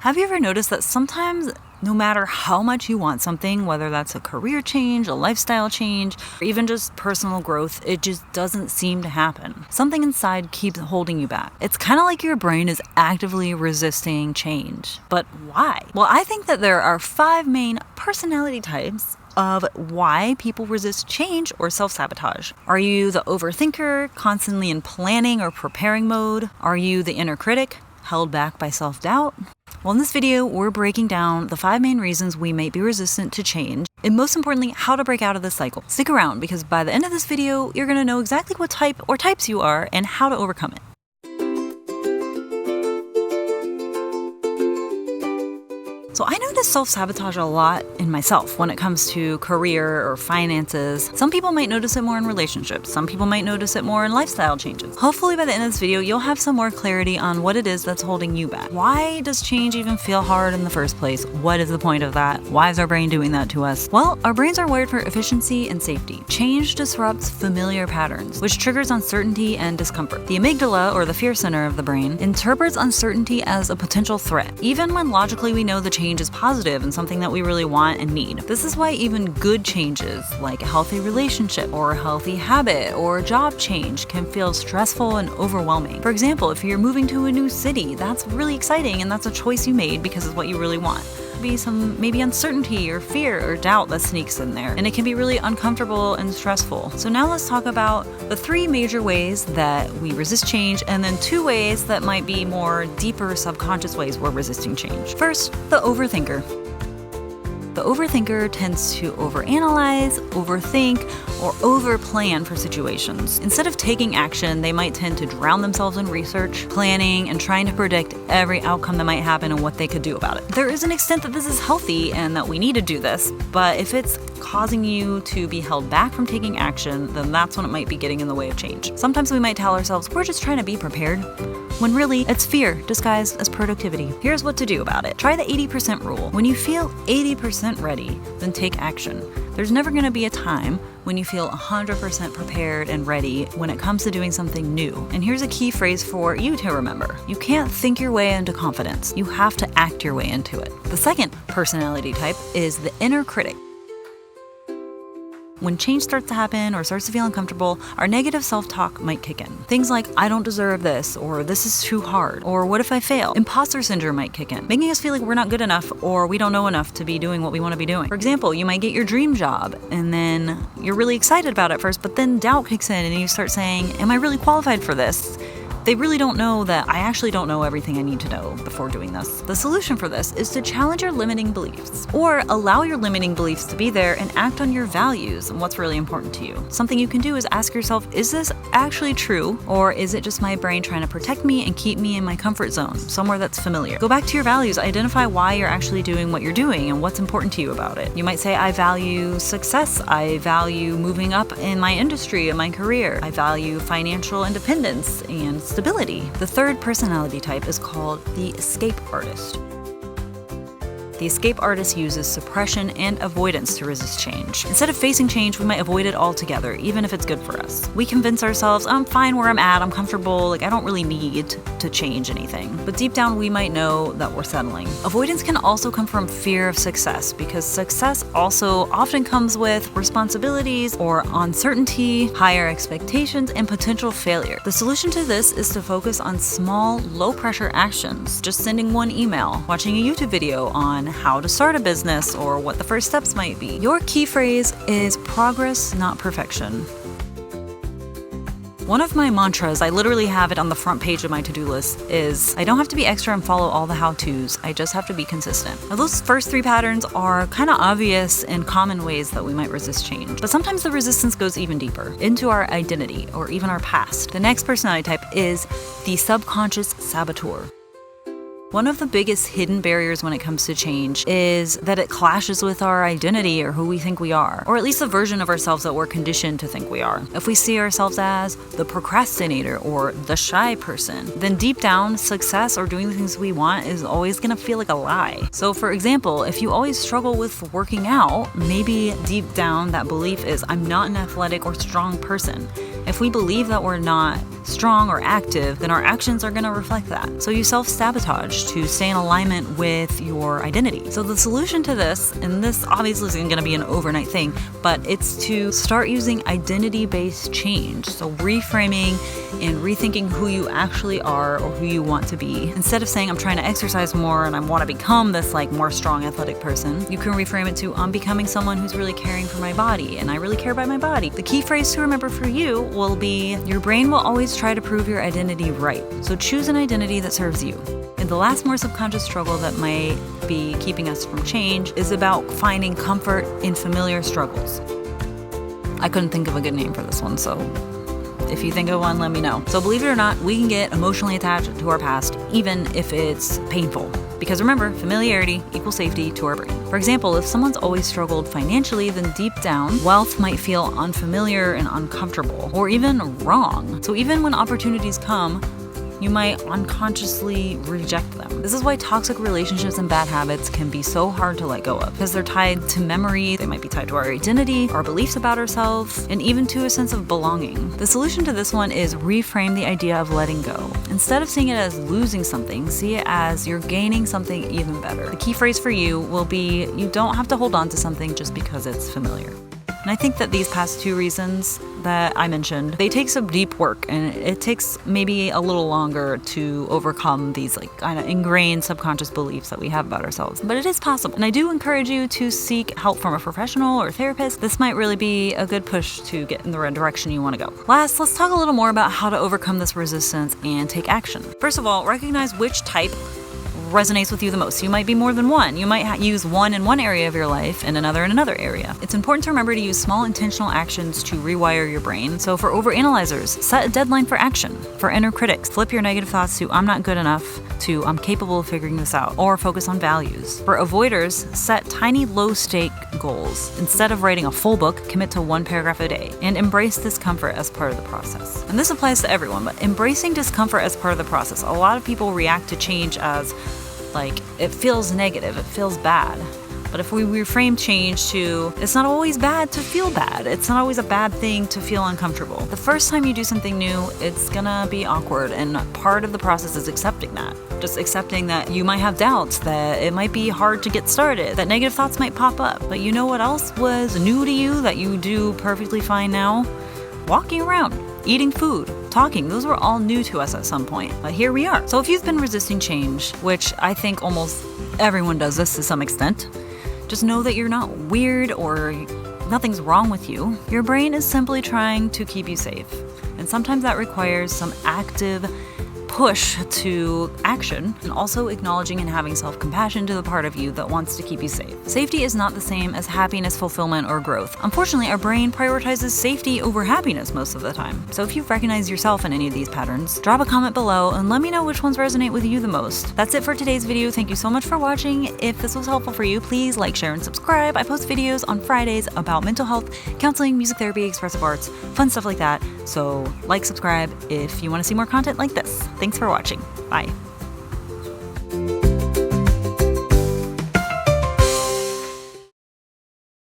Have you ever noticed that sometimes no matter how much you want something, whether that's a career change, a lifestyle change, or even just personal growth, it just doesn't seem to happen? Something inside keeps holding you back. It's kind of like your brain is actively resisting change. But why? Well, I think that there are 5 main personality types of why people resist change or self-sabotage. Are you the overthinker, constantly in planning or preparing mode? Are you the inner critic, held back by self-doubt? Well, in this video, we're breaking down the 5 main reasons we might be resistant to change, and most importantly, how to break out of this cycle. Stick around, because by the end of this video, you're going to know exactly what type or types you are and how to overcome it. So I notice self-sabotage a lot in myself when it comes to career or finances. Some people might notice it more in relationships. Some people might notice it more in lifestyle changes. Hopefully by the end of this video, you'll have some more clarity on what it is that's holding you back. Why does change even feel hard in the first place? What is the point of that? Why is our brain doing that to us? Well, our brains are wired for efficiency and safety. Change disrupts familiar patterns, which triggers uncertainty and discomfort. The amygdala, or the fear center of the brain, interprets uncertainty as a potential threat, even when logically we know the change is positive and something that we really want and need. This is why even good changes, like a healthy relationship or a healthy habit or a job change, can feel stressful and overwhelming. For example, if you're moving to a new city, that's really exciting and that's a choice you made because it's what you really want. Be some maybe uncertainty or fear or doubt that sneaks in there, and it can be really uncomfortable and stressful. So now let's talk about the 3 major ways that we resist change, and then 2 ways that might be more deeper subconscious ways we're resisting change. First, the overthinker. The overthinker tends to overanalyze, overthink, or overplan for situations. Instead of taking action, they might tend to drown themselves in research, planning, and trying to predict every outcome that might happen and what they could do about it. There is an extent that this is healthy and that we need to do this, but if it's causing you to be held back from taking action, then that's when it might be getting in the way of change. Sometimes we might tell ourselves we're just trying to be prepared, when really it's fear disguised as productivity. Here's what to do about it. Try the 80% rule. When you feel 80% ready, then take action. There's never going to be a time when you feel 100% prepared and ready when it comes to doing something new. And here's a key phrase for you to remember. You can't think your way into confidence. You have to act your way into it. The second personality type is the inner critic. When change starts to happen or starts to feel uncomfortable, our negative self-talk might kick in. Things like, I don't deserve this, or this is too hard, or what if I fail? Imposter syndrome might kick in, making us feel like we're not good enough or we don't know enough to be doing what we want to be doing. For example, you might get your dream job and then you're really excited about it first, but then doubt kicks in and you start saying, am I really qualified for this? They really don't know that I actually don't know everything I need to know before doing this. The solution for this is to challenge your limiting beliefs, or allow your limiting beliefs to be there and act on your values and what's really important to you. Something you can do is ask yourself, is this actually true, or is it just my brain trying to protect me and keep me in my comfort zone, somewhere that's familiar? Go back to your values, identify why you're actually doing what you're doing and what's important to you about it. You might say, I value success, I value moving up in my industry and my career, I value financial independence and stability. The third personality type is called the escape artist. The escape artist uses suppression and avoidance to resist change. Instead of facing change, we might avoid it altogether, even if it's good for us. We convince ourselves, I'm fine where I'm at, I'm comfortable, I don't really need to change anything. But deep down, we might know that we're settling. Avoidance can also come from fear of success, because success also often comes with responsibilities or uncertainty, higher expectations, and potential failure. The solution to this is to focus on small, low-pressure actions, just sending one email, watching a YouTube video on how to start a business or what the first steps might be. Your key phrase is progress, not perfection. One of my mantras, I literally have it on the front page of my to-do list, is I don't have to be extra and follow all the how-tos, I just have to be consistent. Now, those first 3 patterns are kind of obvious and common ways that we might resist change, but sometimes the resistance goes even deeper, into our identity or even our past. The next personality type is the subconscious saboteur. One of the biggest hidden barriers when it comes to change is that it clashes with our identity or who we think we are, or at least the version of ourselves that we're conditioned to think we are. If we see ourselves as the procrastinator or the shy person, then deep down, success or doing the things we want is always going to feel like a lie. So for example, if you always struggle with working out, maybe deep down that belief is, I'm not an athletic or strong person. If we believe that we're not strong or active, then our actions are going to reflect that. So you self-sabotage to stay in alignment with your identity. So the solution to this, and this obviously isn't going to be an overnight thing, but it's to start using identity-based change. So reframing and rethinking who you actually are or who you want to be. Instead of saying, I'm trying to exercise more and I want to become this more strong athletic person, you can reframe it to, I'm becoming someone who's really caring for my body and I really care about my body. The key phrase to remember for you will be, your brain will always try to prove your identity right. So choose an identity that serves you. And the last more subconscious struggle that might be keeping us from change is about finding comfort in familiar struggles. I couldn't think of a good name for this one, so if you think of one, let me know. So believe it or not, we can get emotionally attached to our past, even if it's painful. Because remember, familiarity equals safety to our brain. For example, if someone's always struggled financially, then deep down, wealth might feel unfamiliar and uncomfortable, or even wrong. So even when opportunities come, you might unconsciously reject them. This is why toxic relationships and bad habits can be so hard to let go of, because they're tied to memory, they might be tied to our identity, our beliefs about ourselves, and even to a sense of belonging. The solution to this one is reframe the idea of letting go. Instead of seeing it as losing something, see it as you're gaining something even better. The key phrase for you will be, you don't have to hold on to something just because it's familiar. And I think that these past two reasons that I mentioned, they take some deep work, and it takes maybe a little longer to overcome these kind of ingrained subconscious beliefs that we have about ourselves. But it is possible. And I do encourage you to seek help from a professional or therapist. This might really be a good push to get in the right direction you want to go. Last, let's talk a little more about how to overcome this resistance and take action. First of all, recognize which type resonates with you the most. You might be more than one. You might use one in one area of your life and another in another area. It's important to remember to use small intentional actions to rewire your brain. So for overanalyzers, set a deadline for action. For inner critics, flip your negative thoughts to I'm not good enough to I'm capable of figuring this out, or focus on values. For avoiders, set tiny low-stake goals. Instead of writing a full book, commit to 1 paragraph a day and embrace discomfort as part of the process. And this applies to everyone, but embracing discomfort as part of the process. A lot of people react to change as it feels negative, it feels bad. But if we reframe change to, it's not always bad to feel bad. It's not always a bad thing to feel uncomfortable. The first time you do something new, it's gonna be awkward, and part of the process is accepting that. Just accepting that you might have doubts, that it might be hard to get started, that negative thoughts might pop up. But you know what else was new to you that you do perfectly fine now? Walking around, eating food, talking, those were all new to us at some point, but here we are. So if you've been resisting change, which I think almost everyone does this to some extent, just know that you're not weird or nothing's wrong with you. Your brain is simply trying to keep you safe. And sometimes that requires some active push to action, and also acknowledging and having self-compassion to the part of you that wants to keep you safe. Safety is not the same as happiness, fulfillment, or growth. Unfortunately, our brain prioritizes safety over happiness most of the time. So if you've recognized yourself in any of these patterns, drop a comment below and let me know which ones resonate with you the most. That's it for today's video. Thank you so much for watching. If this was helpful for you, please like, share, and subscribe. I post videos on Fridays about mental health, counseling, music therapy, expressive arts, fun stuff like that. So like, subscribe if you want to see more content like this. Thanks for watching. Bye.